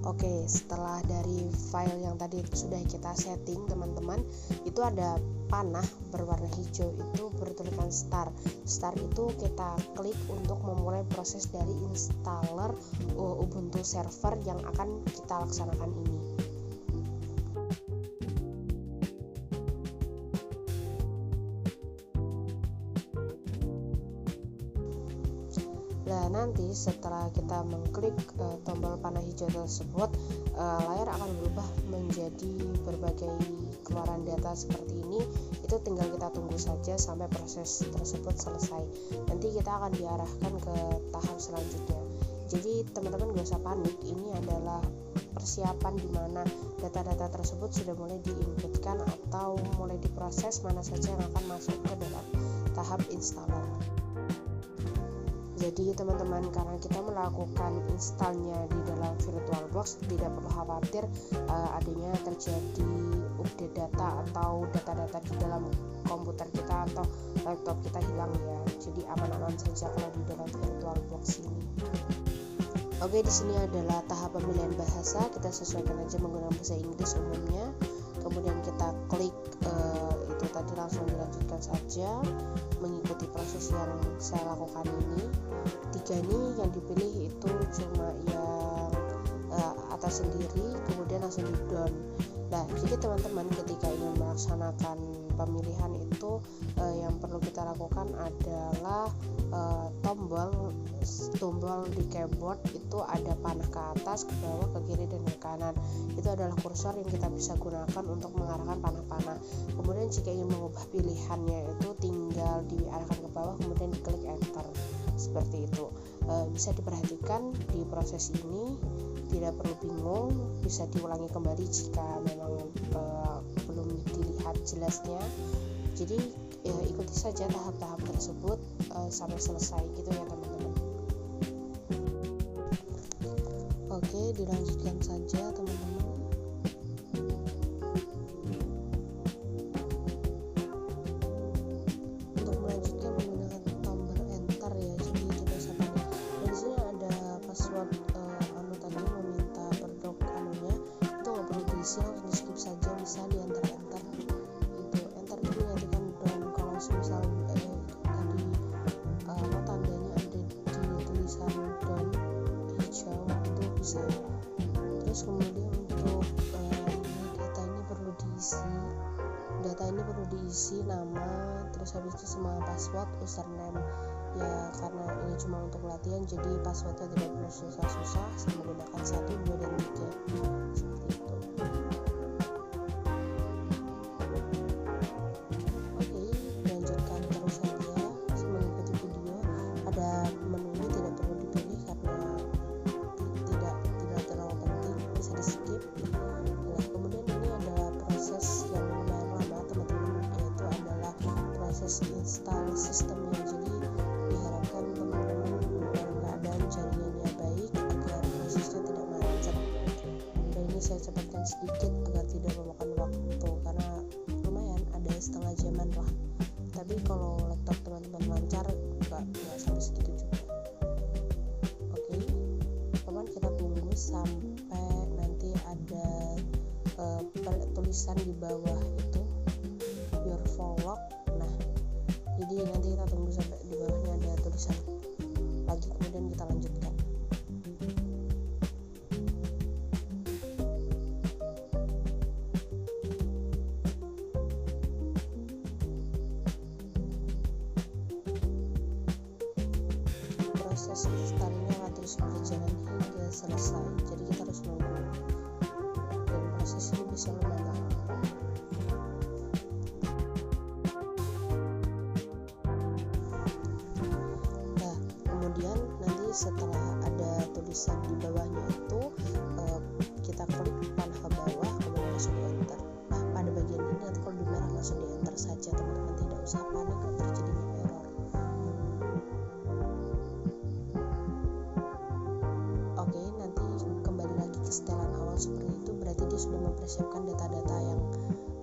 Oke, setelah dari file yang tadi sudah kita setting teman-teman, itu ada panah berwarna hijau itu bertuliskan start. Start itu kita klik untuk memulai proses dari installer Ubuntu server yang akan kita laksanakan ini. Nah, nanti setelah kita mengklik tombol panah hijau tersebut, layar akan berubah menjadi berbagai keluaran data seperti ini. Itu tinggal kita tunggu saja sampai proses tersebut selesai. Nanti kita akan diarahkan ke tahap selanjutnya. Jadi teman-teman gak usah panik, ini adalah persiapan di mana data-data tersebut sudah mulai diinputkan atau mulai diproses mana saja yang akan masuk ke dalam tahap installer. Jadi teman-teman, karena kita melakukan installnya di dalam VirtualBox, tidak perlu khawatir adanya terjadi update data atau data-data di dalam komputer kita atau laptop kita hilang ya. Jadi aman-aman saja kalau di dalam VirtualBox ini. Oke, di sini adalah tahap pemilihan bahasa. Kita sesuaikan aja menggunakan bahasa Inggris umumnya. Kemudian kita klik itu tadi, langsung dilanjutkan saja mengikuti proses yang saya lakukan ini. 3 ini yang dipilih itu cuma yang atas sendiri, kemudian langsung di down. Nah, jadi teman-teman ketika ingin melaksanakan pemilihan itu yang perlu kita lakukan adalah tombol di keyboard itu ada panah ke atas, ke bawah, ke kiri, dan ke kanan. Itu adalah kursor yang kita bisa gunakan untuk mengarahkan panah-panah. Kemudian jika ingin mengubah pilihannya itu tinggal diarahkan ke bawah, kemudian diklik enter seperti itu. Bisa diperhatikan di proses ini, tidak perlu bingung, bisa diulangi kembali jika memang belum dilihat jelasnya. Jadi ikuti saja tahap-tahap tersebut sampai selesai gitu ya teman-teman. Oke, dilanjutkan saja teman-teman. Untuk melanjutkan menggunakan tombol enter ya, jadi tidak usah panik. Dan di sini ada password tadi meminta berdok itu nggak perlu diisi, langsung di skip saja, bisa di enter itu enter dulu, nanti kan down. Kalau misal tadi tandanya ada di tulisan down hijau itu bisa. Terus kemudian untuk data ini perlu diisi nama, terus habis itu semua password, username ya, karena ini cuma untuk latihan, jadi passwordnya tidak perlu susah-susah, saya menggunakan 1, 2, dan 3 seperti itu. Oke, lanjutkan terus saja mengikuti video. Ada menunya tidak perlu dipilih karena tidak terlalu penting, bisa di skip. Nah, kemudian ini adalah proses yang lumayan lama teman-teman, yaitu adalah proses install sistemnya. Jadi diharapkan teman-teman dalam keadaan jaringannya baik agar prosesnya tidak macet. Dan ini saya cepatkan sedikit agar tidak memakan waktu, karena lumayan ada setengah jaman lah. Tapi kalau laptop teman-teman lancar nggak sampai segitu juga. Oke, teman, kita tunggu sampai nanti ada tulisan di bawah itu your vlog. Nah, jadi nanti kita tunggu sampai di bawahnya ada tulisan lagi, kemudian kita lanjutkan. Proses installnya akan terus berjalan hingga selesai, jadi kita harus nunggu, dan proses ini bisa lumayan lama. Nah, kemudian nanti setelah ada tulisan di bawahnya itu kita klik panah ke bawah, kemudian langsung di enter. Nah, pada bagian ini nanti kalau di merah langsung di enter saja teman-teman, tidak usah panik kalau terjadinya error. Oke, nanti kembali lagi ke setelan awal seperti itu, berarti dia sudah mempersiapkan data-data yang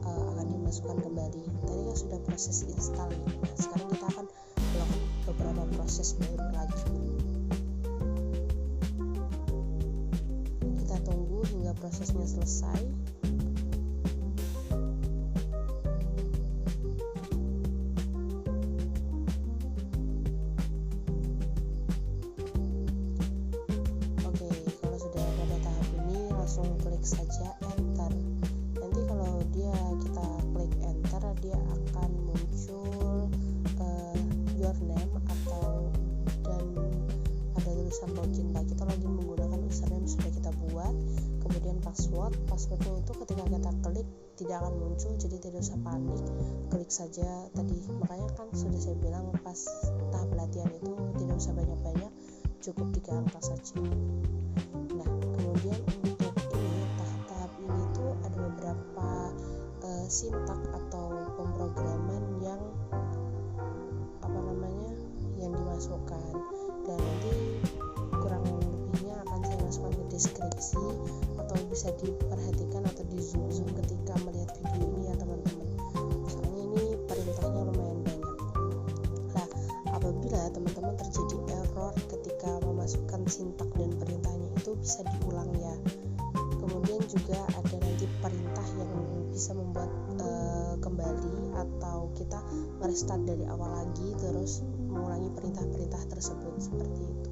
akan dimasukkan kembali. Tadi kan sudah proses install. Nah, sekarang kita akan melakukan beberapa proses baru lagi. Kita tunggu hingga prosesnya selesai. Oke, kalau sudah pada tahap ini langsung klik saja enter. Nanti kalau kita klik enter, dia akan muncul your name dan ada tulisan login. Kita login menggunakan username sudah kita buat, kemudian passwordnya itu ketika kita klik tidak akan muncul, jadi tidak usah panik, klik saja tadi. Makanya kan sudah saya bilang pas tahap latihan itu tidak usah banyak-banyak, cukup 3 angka saja. Nah, kemudian untuk tahap-tahap ini tuh ada beberapa sintak atau pemrograman yang dimasukkan, dan nanti kurang lebihnya akan saya masukkan ke deskripsi, atau bisa diperhatikan atau di zoom ketika melihat video ini ya teman-teman, soalnya ini perintahnya lumayan banyak. Nah, apabila teman-teman terjadi error ketika memasukkan sintak dan perintahnya, itu bisa diulang ya. Kemudian juga ada nanti perintah yang bisa membuat kembali, atau kita nge-restart dari awal lagi terus mengulangi perintah-perintah tersebut, seperti itu.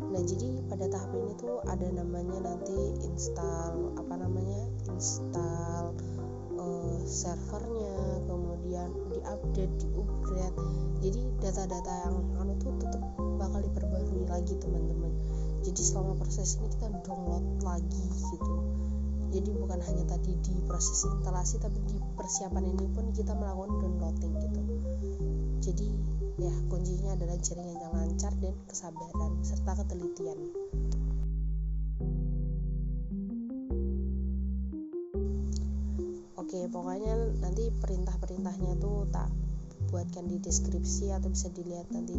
Nah, jadi pada tahap ini tuh ada namanya nanti install servernya, kemudian diupdate, diupgrade. Jadi data-data yang tuh tetap bakal diperbarui lagi teman-teman. Jadi selama proses ini kita download lagi gitu. Jadi bukan hanya tadi di proses instalasi, tapi di persiapan ini pun kita melakukan downloading gitu. Jadi ya kuncinya adalah jaringan yang lancar dan kesabaran serta ketelitian. Oke, pokoknya nanti perintah-perintahnya tuh tak buatkan di deskripsi, atau bisa dilihat nanti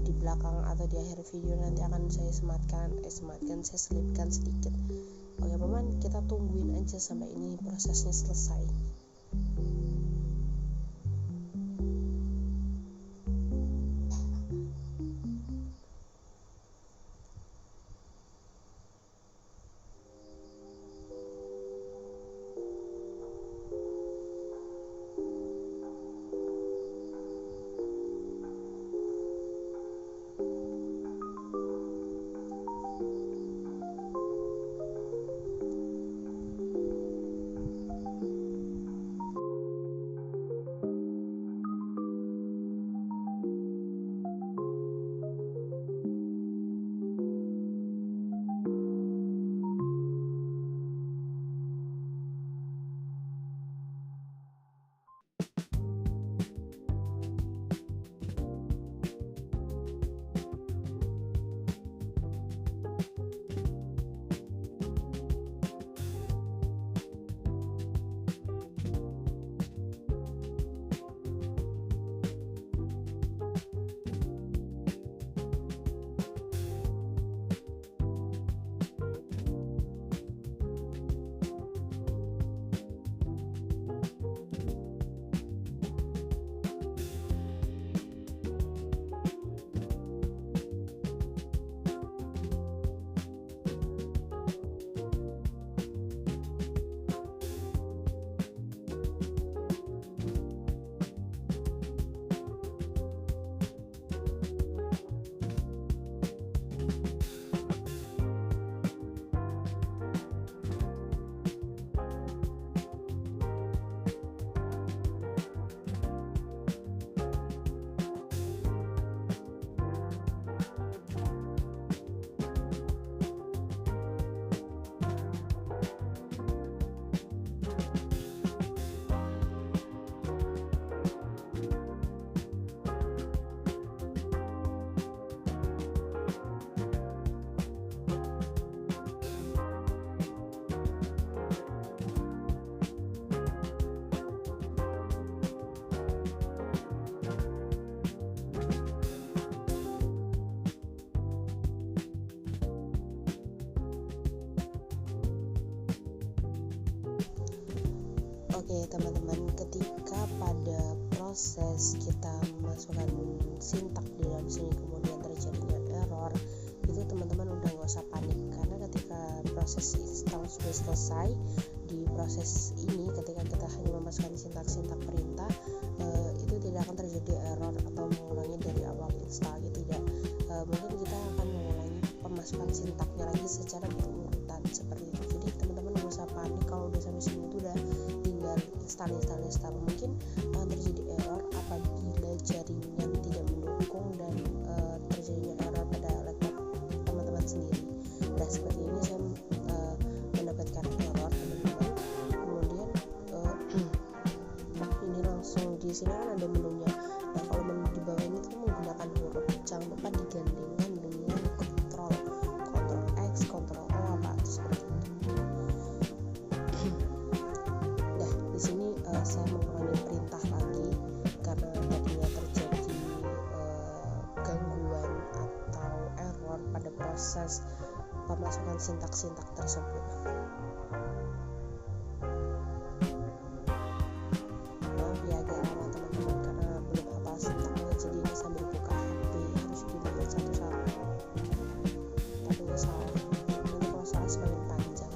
di belakang atau di akhir video, nanti akan saya saya selipkan sedikit. Oke teman, kita tungguin aja sampai ini prosesnya selesai. Oke teman-teman, ketika pada proses kita memasukkan sintak di dalam sini kemudian terjadinya error, itu teman-teman udah nggak proses install sudah selesai. Di proses ini ketika kita hanya memasukkan sintak-sintak perintah, itu tidak akan terjadi error atau mengulangi dari awal install, tidak. Mungkin kita akan mengulangi pemasukan sintaknya lagi secara berurutan seperti itu. Jadi teman-teman nggak usah panik kalau udah sampai sini itu udah tinggal install. Mungkin terjadi error apabila jaringan tidak mendukung dan terjadinya error pada laptop teman-teman sendiri. Nah, seperti ini saya mendapatkan error teman-teman. Kemudian ini langsung di sini kan ada menunya. Nah, kalau menu di bawah ini tuh menggunakan huruf, jangan lupa digandengkan dengan kontrol X, kontrol O apa seperti itu. Nah, di sini saya mengulangi perintah lagi karena tadinya terjadi gangguan atau error pada proses pemasukan sintak-sintak tersebut. Maaf ya agak lama teman-teman karena belum hafal sintaknya, jadi ini sambil buka HP harus dilihat satu-satu. Tapi nggak salah, nanti kalau salah semakin panjang.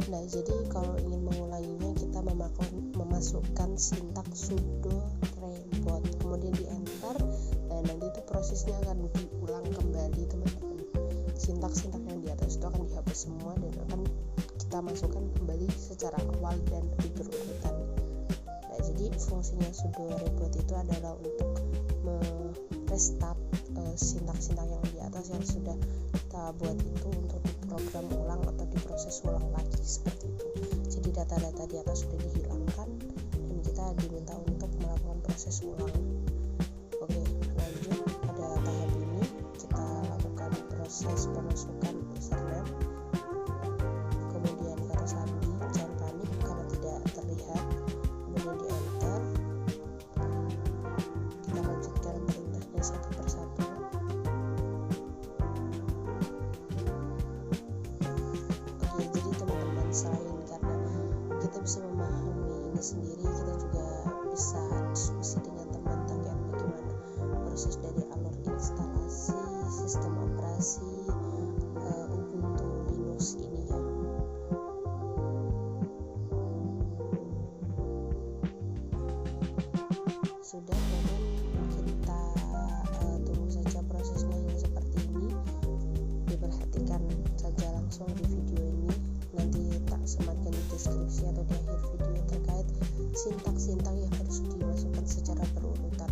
Nah, jadi kalau ingin mengulanginya kita memasukkan sintak sudo rebot, kemudian di enter. Nah, nanti itu prosesnya akan diulang kembali teman-teman. Sintak-sintak yang di atas itu akan dihapus semua dan akan kita masukkan kembali secara awal dan berurutan. Nah, jadi fungsinya sudo rebot itu adalah untuk merestart sintak-sintak yang di atas yang sudah kita buat itu untuk diprogram ulang atau diproses ulang lagi seperti itu. Jadi data-data di atas sudah dihilangkan dan kita diminta untuk melakukan proses ulang. Oke, lanjut pada tahap ini kita lakukan proses pemasukan username, kemudian kata sandi, jangan panik karena tidak terlihat, kemudian di enter. Kita lanjutkan perintahnya satu persatu. Oke, jadi teman-teman, selain karena kita bisa memahami ini sendiri, kita juga bisa diskusi dengan teman terkait bagaimana proses dari alur instalasi sistem operasi Ubuntu Linux ini ya. Sudah, namun kita tunggu saja prosesnya yang seperti ini. Diperhatikan saja langsung di video ini. Nanti tak sematkan di deskripsi atau di akhir video terkait sintak-sintak yang harus dimasukkan secara berurutan.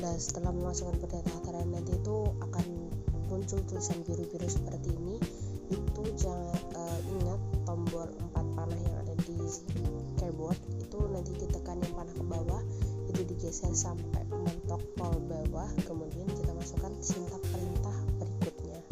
Nah, setelah memasukkan ke data harian nanti itu akan muncul tulisan biru-biru seperti ini. Itu jangan ingat tombol 4 panah yang ada di keyboard itu nanti ditekan yang panah ke bawah, itu digeser sampai mentok pol bawah, kemudian kita masukkan sintak perintah berikutnya.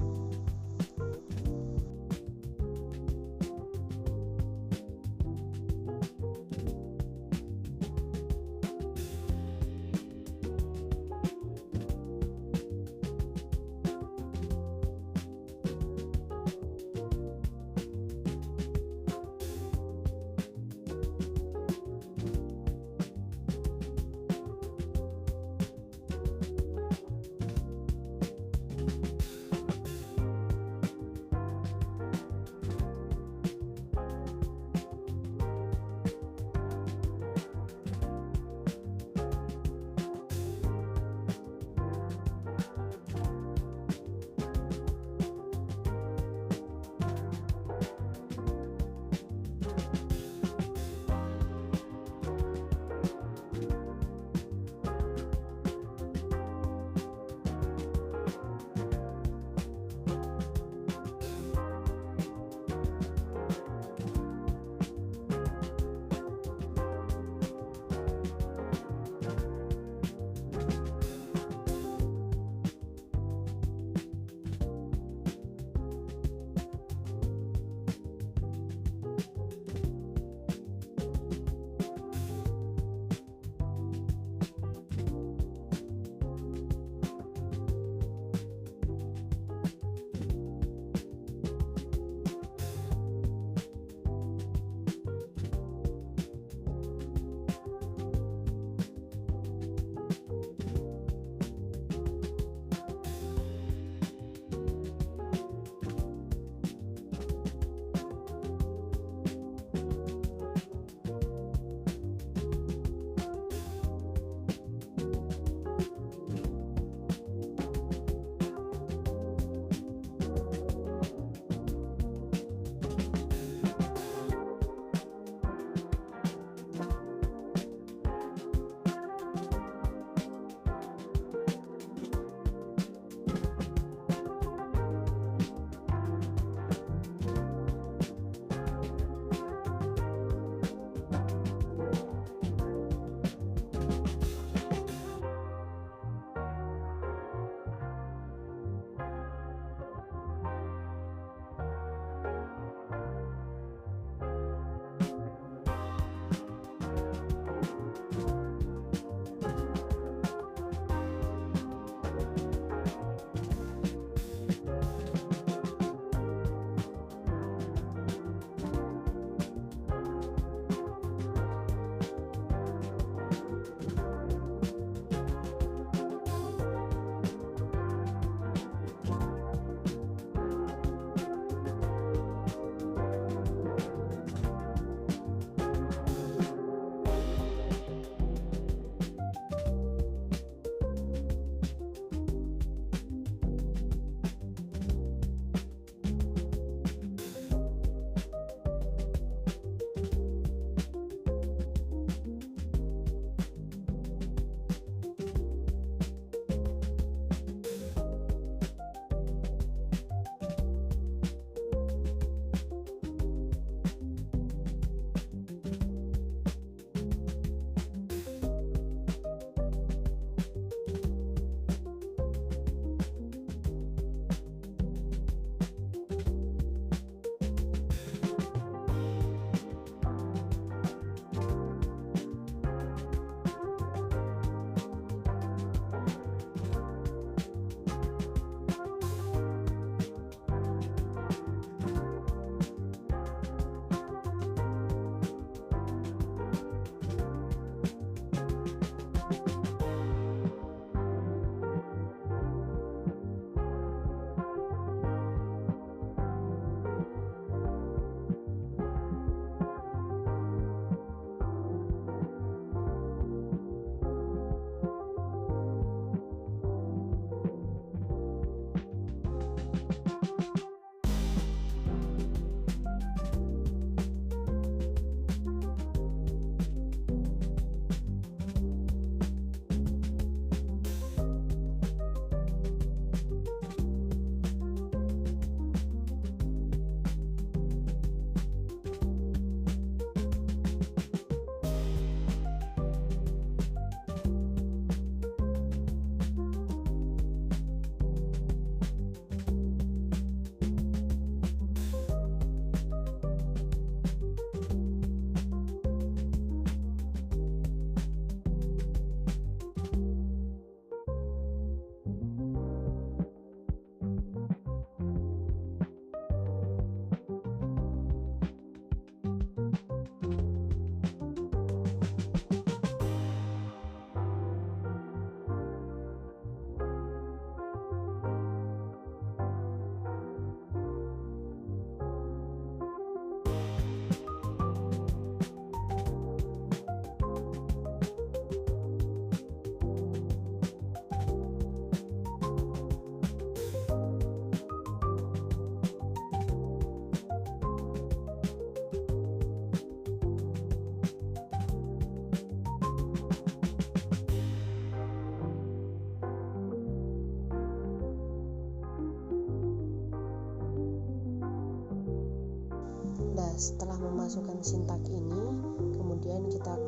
setelah memasukkan sintak ini, kemudian kita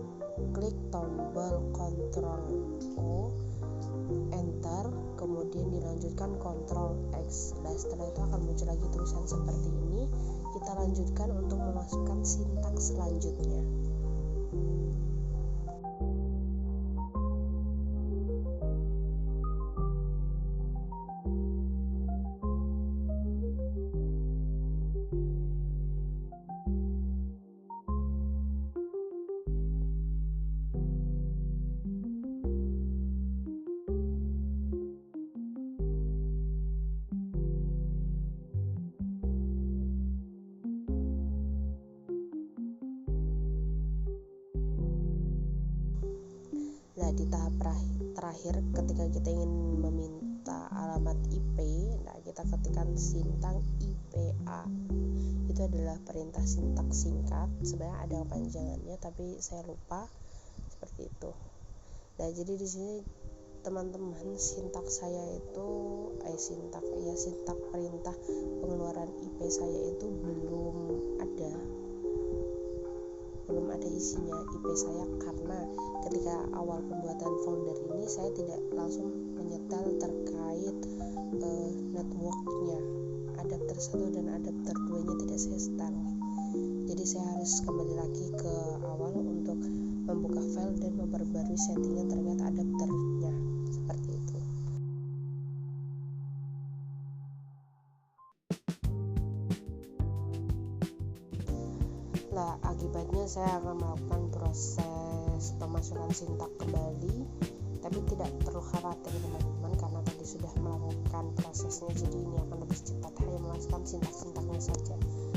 klik tombol Ctrl O, Enter, kemudian dilanjutkan Ctrl X. Nah, setelah itu akan muncul lagi tulisan seperti ini. Kita lanjutkan untuk memasukkan sintak selanjutnya. Nah, di tahap terakhir ketika kita ingin meminta alamat IP, nah kita ketikkan sintang IPA. Itu adalah perintah sintak singkat. Sebenarnya ada kepanjangannya tapi saya lupa, seperti itu. Nah, jadi di sini teman-teman, sintak saya itu sintak perintah pengeluaran IP saya itu belum ada isinya IP saya, karena ketika awal pembuatan folder ini saya tidak langsung menyetel terkait networknya, adapter 1 dan adapter 2 nya tidak saya setel. Jadi saya harus kembali lagi ke awal untuk membuka file dan memperbarui settingan terkait adapternya, seperti itu. Nah, akibatnya saya akan melakukan proses pemasukan sintak kembali, tapi tidak perlu khawatir teman-teman, karena tadi sudah melakukan prosesnya, jadi ini akan lebih cepat, hanya memasukkan sintak-sintaknya saja,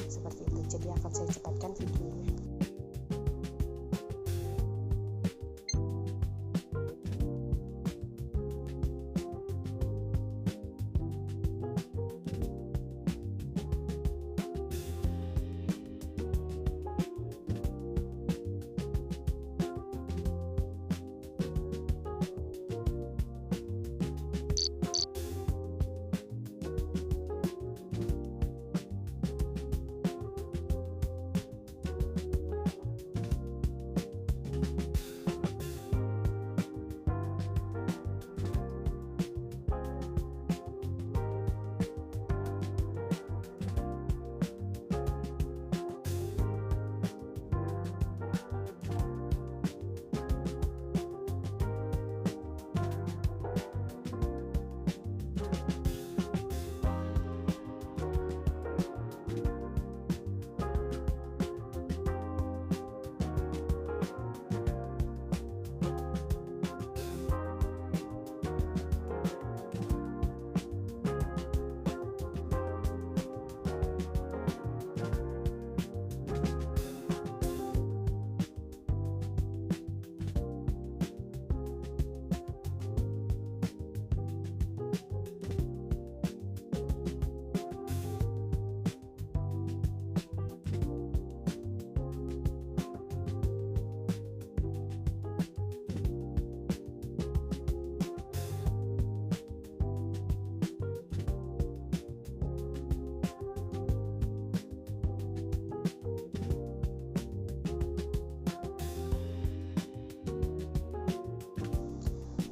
seperti itu. Jadi akan saya cepatkan videonya.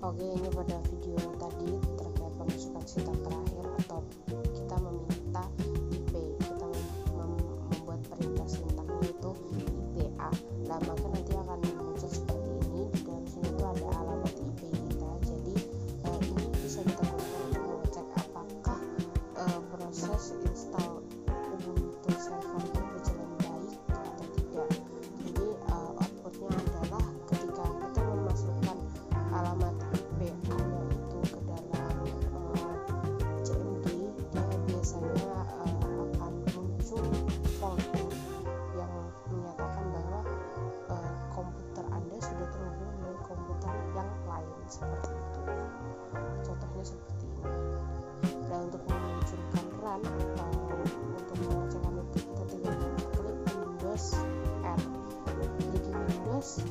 Oke, ini pada video tadi terkait pemasukan sintak terakhir, atau kita meminta IP, kita membuat perintah sintaknya itu IPA. Nah, maka nanti akan muncul seperti ini. Di dalam sini itu ada alamat IP kita. Jadi ini bisa kita gunakan untuk mengecek apakah proses install Ubuntu servernya berjalan baik atau tidak. Jadi outputnya adalah ketika kita memasukkan alamat IP-nya itu ke dalam CMD, dia biasanya akan muncul folder yang menyatakan bahwa komputer Anda sudah terhubung dengan komputer yang lain, seperti itu. Contohnya seperti ini. Dan untuk memunculkan run, untuk mengecekkan itu kita tinggal klik Windows R. Jadi Windows